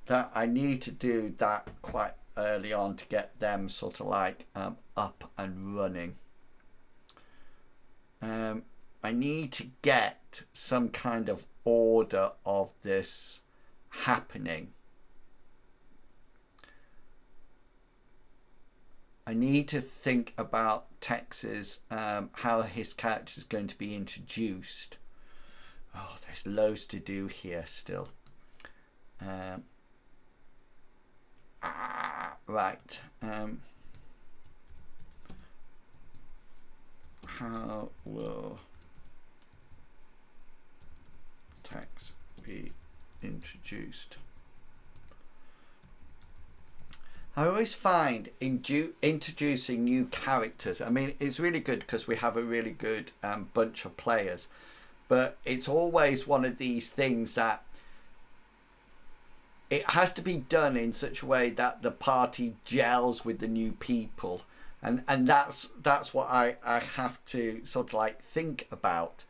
That I need to do that quite early on to get them sort of like up and running. I need to get some kind of order of this happening. I need to think about Tex's how his character is going to be introduced. Oh, there's loads to do here still. Right. How will Tex be introduced? I always find introducing new characters, I mean, it's really good because we have a really good bunch of players, but it's always one of these things that it has to be done in such a way that the party gels with the new people, and that's what I have to sort of like think about,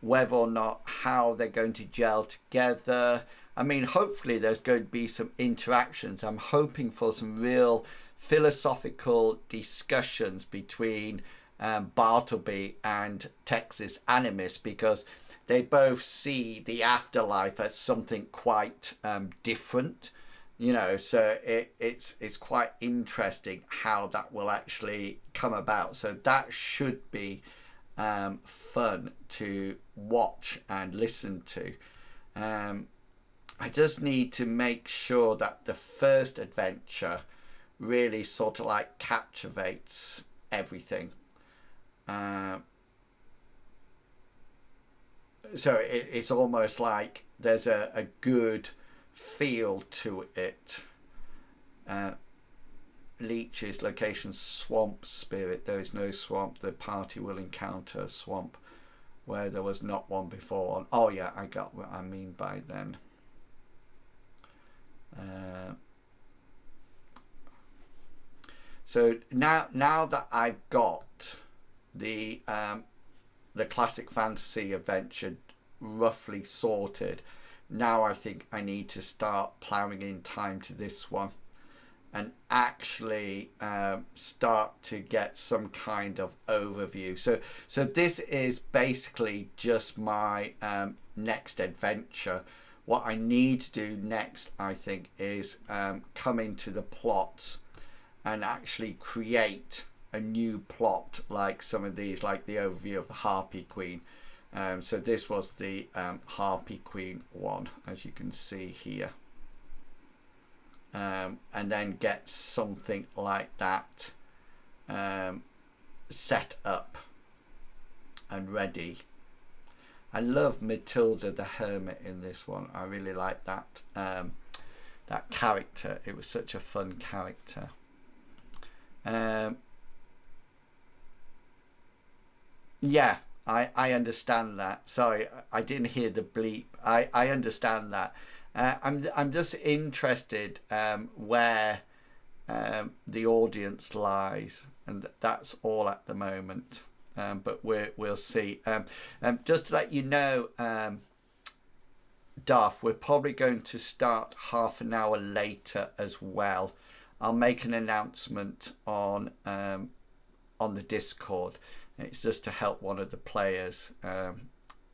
whether or not how they're going to gel together. I mean, hopefully there's going to be some interactions. I'm hoping for some real philosophical discussions between Bartleby and Texas Animist, because they both see the afterlife as something quite different, you know. So it's quite interesting how that will actually come about. So that should be fun to watch and listen to. I just need to make sure that the first adventure really sort of like captivates everything. So it's almost like there's a good feel to it. Leeches, location, swamp spirit. There is no swamp. The party will encounter a swamp where there was not one before. Oh yeah, I got what I mean by then. So now that I've got the classic fantasy adventure roughly sorted, now I think I need to start ploughing in time to this one and actually start to get some kind of overview. So this is basically just my next adventure. What I need to do next, I think, is come into the plot and actually create a new plot, like some of these, like the overview of the Harpy Queen. So this was the Harpy Queen one, as you can see here. And then get something like that set up and ready. I love Matilda the Hermit in this one. I really like that that character. It was such a fun character. Yeah, I understand that. Sorry, I didn't hear the bleep. I understand that. I'm just interested where the audience lies, and that's all at the moment. But we'll see. Just to let you know, Darth, we're probably going to start half an hour later as well. I'll make an announcement on the Discord. It's just to help one of the players.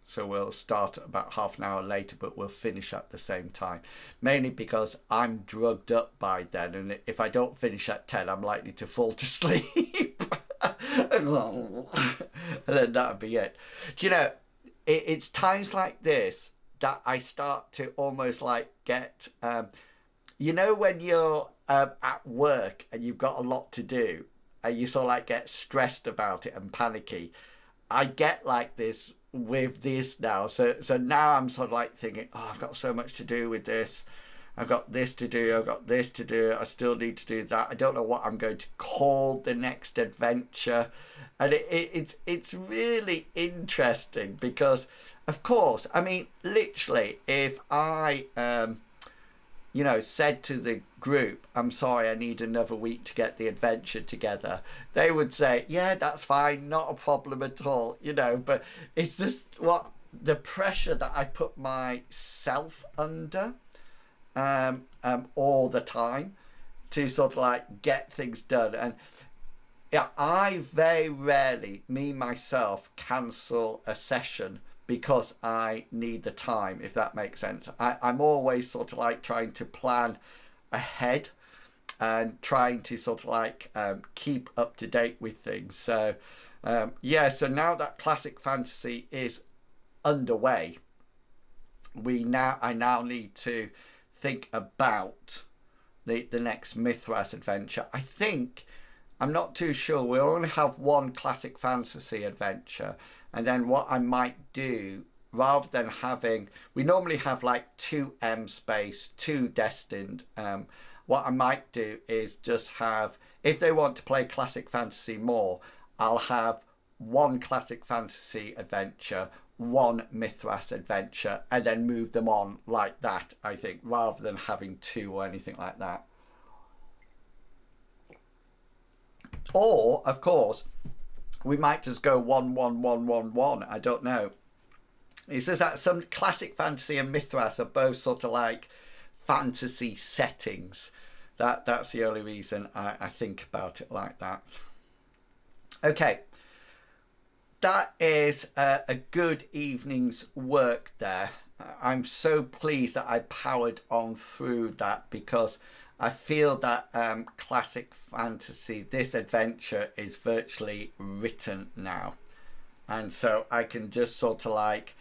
So we'll start about half an hour later, but we'll finish at the same time. Mainly because I'm drugged up by then, and if I don't finish at 10, I'm likely to fall to sleep. And then that'll be it. Do you know, it's times like this that I start to almost like get, you know, when you're at work and you've got a lot to do, and you sort of like get stressed about it and panicky. I get like this with this now. So now I'm sort of like thinking, oh, I've got so much to do with this. I've got this to do. I've got this to do. I still need to do that. I don't know what I'm going to call the next adventure. And it's really interesting because, of course, I mean, literally, if I, you know, said to the group, I'm sorry, I need another week to get the adventure together, they would say, yeah, that's fine, not a problem at all, you know. But it's just what the pressure that I put myself under all the time to sort of like get things done. And yeah, I very rarely, me myself, cancel a session because I need the time, if that makes sense. I'm always sort of like trying to plan ahead and trying to sort of like keep up to date with things. So yeah, so now that Classic Fantasy is underway, I now need to think about the next Mithras adventure. I think, I'm not too sure, we'll only have one Classic Fantasy adventure. And then what I might do, rather than having, we normally have like 2 M space, 2 destined. What I might do is just have, if they want to play Classic Fantasy more, I'll have 1 Classic Fantasy adventure, 1 Mithras adventure, and then move them on like that, I think, rather than having 2 or anything like that. Or, of course, we might just go 1, 1, 1, 1, 1. I don't know. It says that some Classic Fantasy and Mithras are both sort of like fantasy settings. That's the only reason I think about it like that. Okay. That is a good evening's work there. I'm so pleased that I powered on through that, because I feel that Classic Fantasy, this adventure, is virtually written now. And so I can just sort of like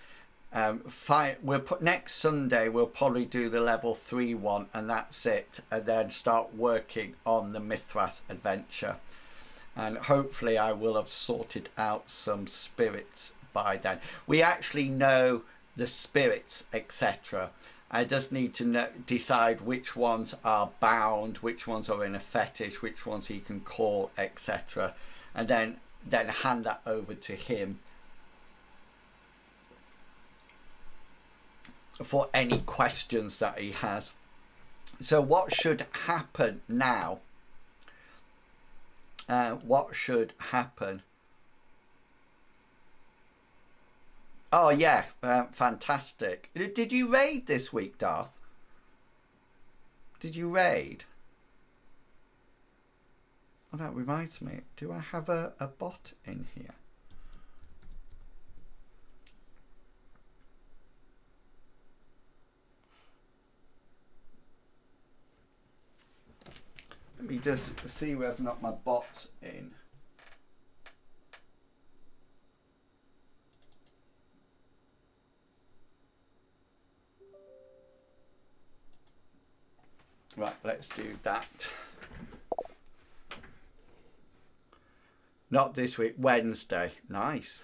next Sunday we'll probably do the level 3 one, and that's it, and then start working on the Mithras adventure. And hopefully I will have sorted out some spirits by then. We actually know the spirits, etc. I just need to decide which ones are bound, which ones are in a fetish, which ones he can call, etc. And then hand that over to him for any questions that he has. So what should happen now? What should happen? Oh yeah, fantastic. Did you raid this week, Darth? Did you raid? Oh, that reminds me. Do I have a bot in here? Let me just see whether or not my bot's in. Right, let's do that. Not this week, Wednesday. Nice.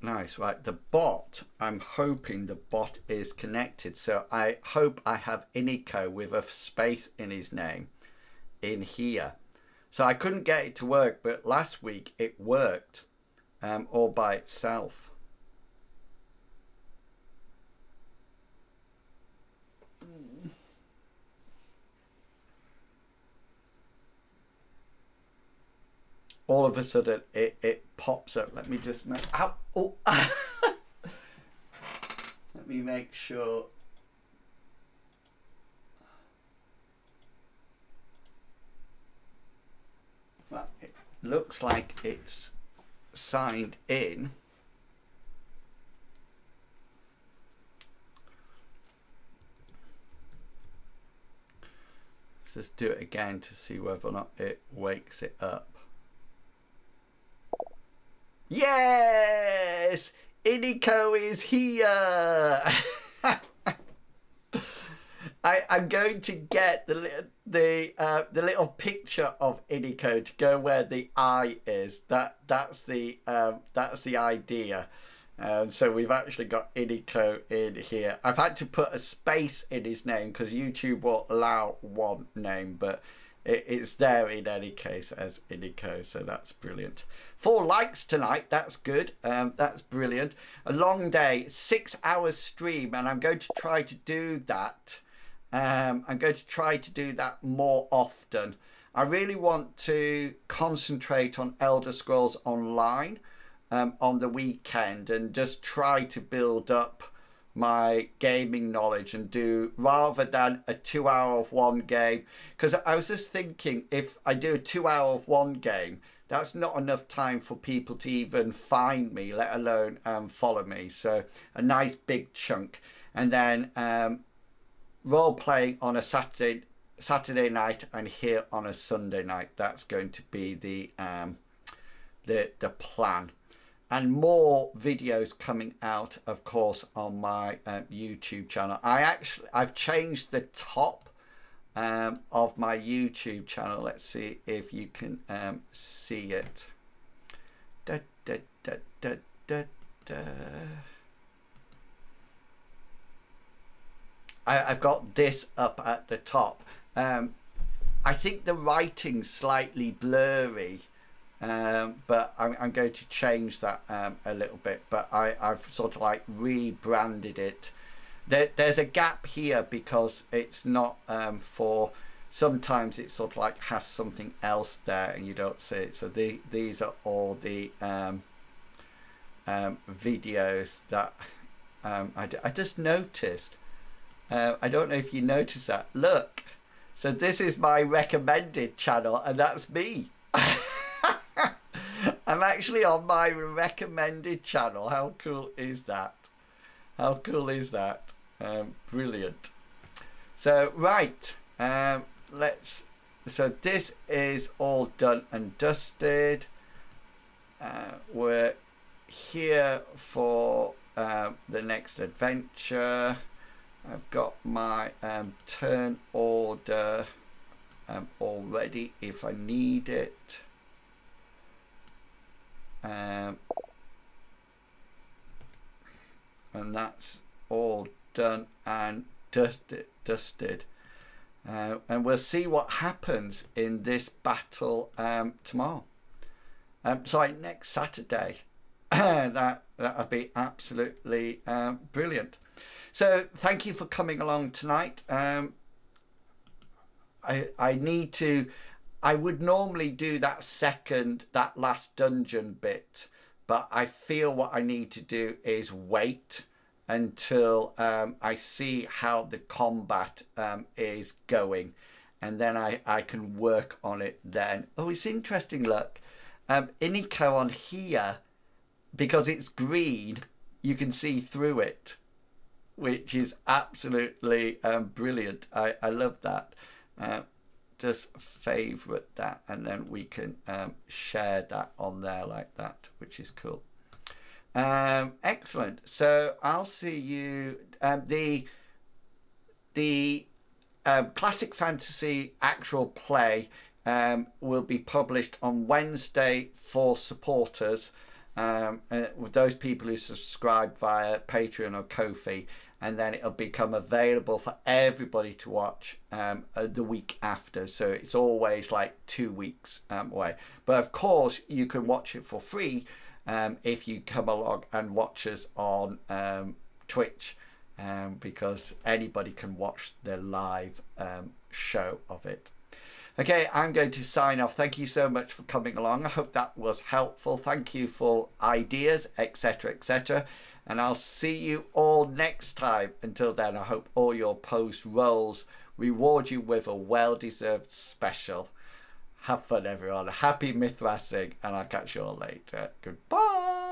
Nice, right. The bot, I'm hoping the bot is connected. So I hope I have Inico with a space in his name. in here. So I couldn't get it to work, but last week it worked all by itself. All of a sudden it pops up. Let me just make, ow, oh. Let me make sure. Well, it looks like it's signed in. Let's just do it again to see whether or not it wakes it up. Yes! Inico is here! I'm going to get the little picture of Inico to go where the eye is. That's the idea. So we've actually got Inico in here. I've had to put a space in his name because YouTube won't allow one name, but it's there in any case as Inico, so that's brilliant. 4 likes tonight, that's good. That's brilliant. A long day, 6 hours stream, and I'm going to try to do that. I'm going to try to do that more often. I really want to concentrate on Elder Scrolls Online on the weekend and just try to build up my gaming knowledge and do, rather than a 2 hour of one game, because I was just thinking, if I do a 2 hour of one game, that's not enough time for people to even find me, let alone follow me. So a nice big chunk, and then role playing on a Saturday night and here on a Sunday night. That's going to be the plan. And more videos coming out, of course, on my YouTube channel. I've changed the top of my YouTube channel. Let's see if you can see it. Da, da, da, da, da, da. I've got this up at the top. I think the writing's slightly blurry. But I'm going to change that a little bit, but I've sort of like rebranded it. There's a gap here because it's not for, sometimes it sort of like has something else there and you don't see it. So these are all the videos that I just noticed. I don't know if you noticed that. Look, so this is my recommended channel and that's me. I'm actually on my recommended channel. How cool is that? How cool is that? Brilliant. So right, so this is all done and dusted. We're here for the next adventure. I've got my turn order already if I need it. And that's all done and dusted. And we'll see what happens in this battle tomorrow. Sorry, next Saturday. That'll be absolutely brilliant. So thank you for coming along tonight. I need to. I would normally do that last dungeon bit, but I feel what I need to do is wait until I see how the combat is going, and then I can work on it then. Oh, it's interesting, look. Inico on here, because it's green, you can see through it, which is absolutely brilliant. I love that. Just favorite that, and then we can share that on there like that, which is cool. Excellent. So I'll see you. The Classic Fantasy actual play will be published on Wednesday for supporters, with those people who subscribe via Patreon or Ko-fi. and then it'll become available for everybody to watch the week after. So it's always like 2 weeks away. But of course, you can watch it for free if you come along and watch us on Twitch, because anybody can watch the live show of it. Okay, I'm going to sign off. Thank you so much for coming along. I hope that was helpful. Thank you for ideas, etc., etc. And I'll see you all next time. Until then, I hope all your post rolls reward you with a well-deserved special. Have fun, everyone. Happy myth-rasing, and I'll catch you all later. Goodbye.